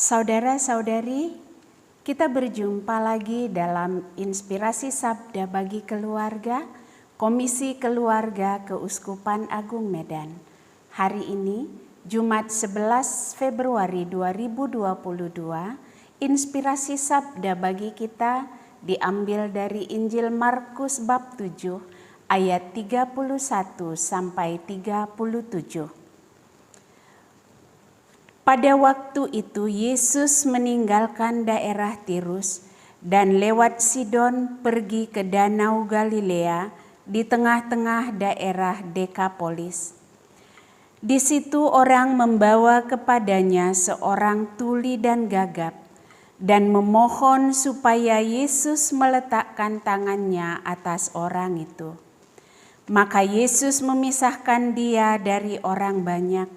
Saudara-saudari, kita berjumpa lagi dalam Inspirasi Sabda bagi Keluarga, Komisi Keluarga Keuskupan Agung Medan. Hari ini, Jumat 11 Februari 2022, Inspirasi Sabda bagi kita diambil dari Injil Markus bab 7 ayat 31 sampai 37. Pada waktu itu Yesus meninggalkan daerah Tirus dan lewat Sidon pergi ke Danau Galilea di tengah-tengah daerah Dekapolis. Di situ orang membawa kepadanya seorang tuli dan gagap dan memohon supaya Yesus meletakkan tangannya atas orang itu. Maka Yesus memisahkan dia dari orang banyak,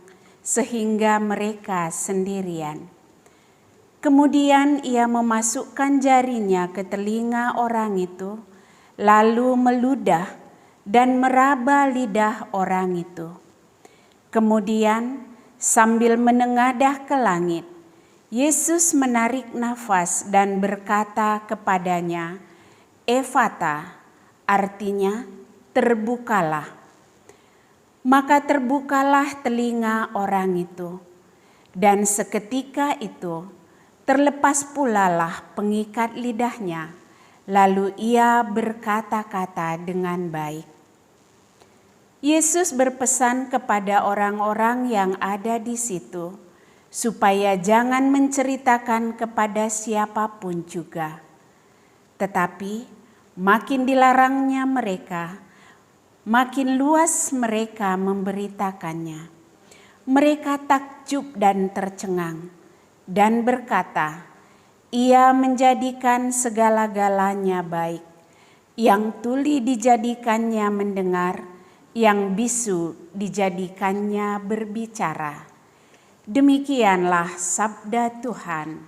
sehingga mereka sendirian. Kemudian ia memasukkan jarinya ke telinga orang itu, lalu meludah dan meraba lidah orang itu. Kemudian sambil menengadah ke langit, Yesus menarik nafas dan berkata kepadanya, "Efata," artinya terbukalah. Maka terbukalah telinga orang itu, dan seketika itu terlepas pulalah pengikat lidahnya, lalu ia berkata-kata dengan baik. Yesus berpesan kepada orang-orang yang ada di situ, supaya jangan menceritakan kepada siapapun juga. Tetapi makin dilarangnya mereka, makin luas mereka memberitakannya. Mereka takjub dan tercengang dan berkata, "Ia menjadikan segala-galanya baik. Yang tuli dijadikannya mendengar, yang bisu dijadikannya berbicara." Demikianlah sabda Tuhan.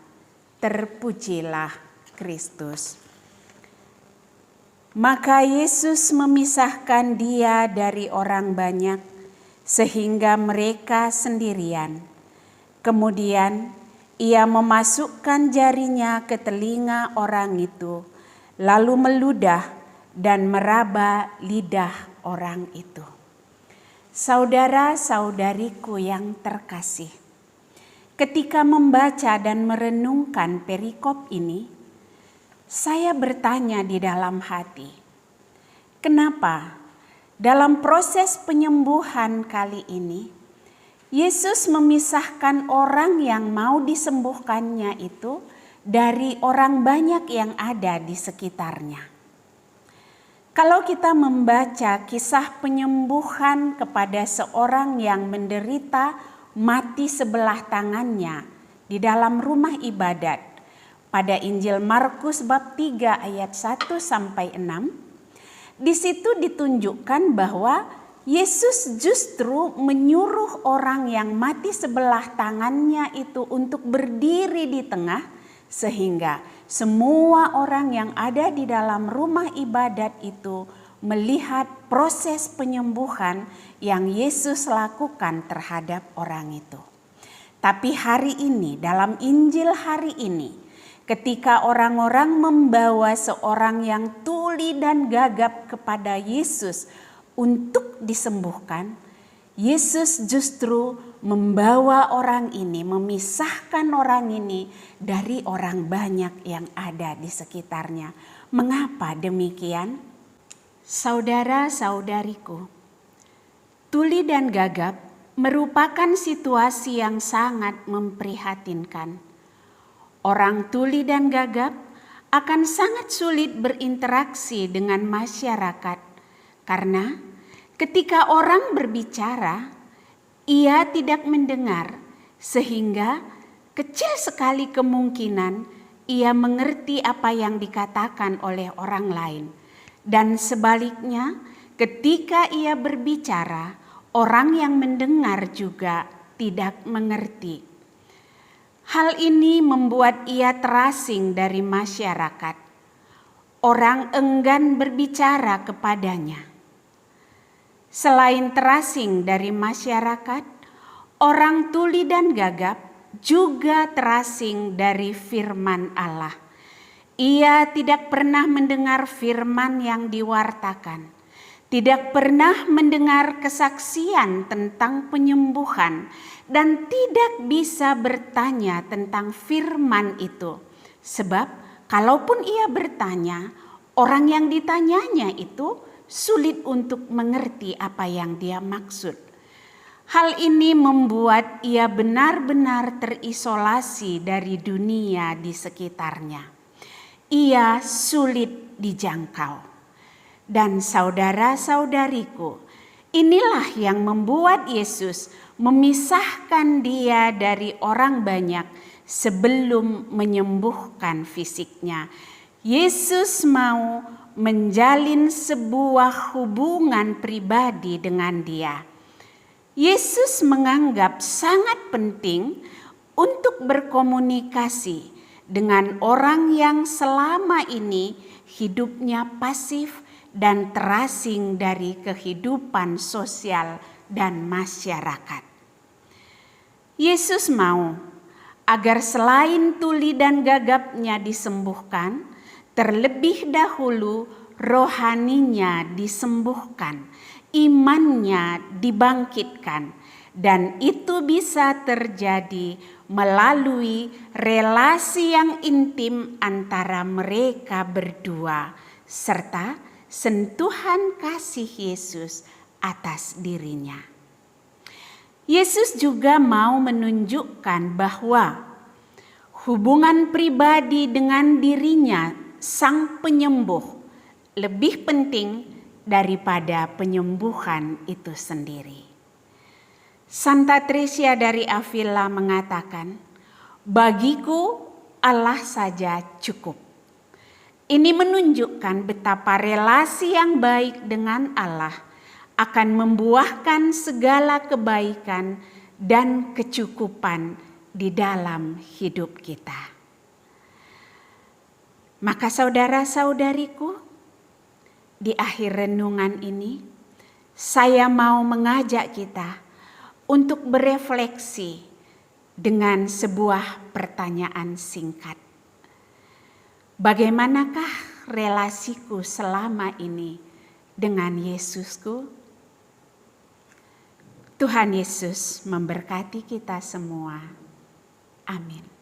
Terpujilah Kristus. Maka Yesus memisahkan dia dari orang banyak, sehingga mereka sendirian. Kemudian ia memasukkan jarinya ke telinga orang itu, lalu meludah dan meraba lidah orang itu. Saudara-saudariku yang terkasih, ketika membaca dan merenungkan perikop ini, saya bertanya di dalam hati, kenapa dalam proses penyembuhan kali ini Yesus memisahkan orang yang mau disembuhkannya itu dari orang banyak yang ada di sekitarnya? Kalau kita membaca kisah penyembuhan kepada seorang yang menderita mati sebelah tangannya di dalam rumah ibadat, pada Injil Markus bab 3 ayat 1 sampai 6, di situ ditunjukkan bahwa Yesus justru menyuruh orang yang mati sebelah tangannya itu untuk berdiri di tengah, sehingga semua orang yang ada di dalam rumah ibadat itu melihat proses penyembuhan yang Yesus lakukan terhadap orang itu. Tapi hari ini, dalam Injil hari ini, ketika orang-orang membawa seorang yang tuli dan gagap kepada Yesus untuk disembuhkan, Yesus justru membawa orang ini, memisahkan orang ini dari orang banyak yang ada di sekitarnya. Mengapa demikian? Saudara-saudariku, tuli dan gagap merupakan situasi yang sangat memprihatinkan. Orang tuli dan gagap akan sangat sulit berinteraksi dengan masyarakat karena ketika orang berbicara, ia tidak mendengar, sehingga kecil sekali kemungkinan ia mengerti apa yang dikatakan oleh orang lain. Dan sebaliknya, ketika ia berbicara, orang yang mendengar juga tidak mengerti. Hal ini membuat ia terasing dari masyarakat. Orang enggan berbicara kepadanya. Selain terasing dari masyarakat, orang tuli dan gagap juga terasing dari firman Allah. Ia tidak pernah mendengar firman yang diwartakan, tidak pernah mendengar kesaksian tentang penyembuhan, dan tidak bisa bertanya tentang firman itu. Sebab kalaupun ia bertanya, orang yang ditanyanya itu sulit untuk mengerti apa yang dia maksud. Hal ini membuat ia benar-benar terisolasi dari dunia di sekitarnya. Ia sulit dijangkau. Dan saudara-saudariku, inilah yang membuat Yesus memisahkan dia dari orang banyak sebelum menyembuhkan fisiknya. Yesus mau menjalin sebuah hubungan pribadi dengan dia. Yesus menganggap sangat penting untuk berkomunikasi dengan orang yang selama ini hidupnya pasif dan terasing dari kehidupan sosial dan masyarakat. Yesus mau agar selain tuli dan gagapnya disembuhkan, terlebih dahulu rohaninya disembuhkan, imannya dibangkitkan, dan itu bisa terjadi melalui relasi yang intim antara mereka berdua serta sentuhan kasih Yesus atas dirinya. Yesus juga mau menunjukkan bahwa hubungan pribadi dengan dirinya Sang Penyembuh lebih penting daripada penyembuhan itu sendiri. Santa Tresia dari Avila mengatakan, "Bagiku Allah saja cukup." Ini menunjukkan betapa relasi yang baik dengan Allah akan membuahkan segala kebaikan dan kecukupan di dalam hidup kita. Maka saudara-saudariku, di akhir renungan ini, saya mau mengajak kita untuk berefleksi dengan sebuah pertanyaan singkat. Bagaimanakah relasiku selama ini dengan Yesusku? Tuhan Yesus memberkati kita semua. Amin.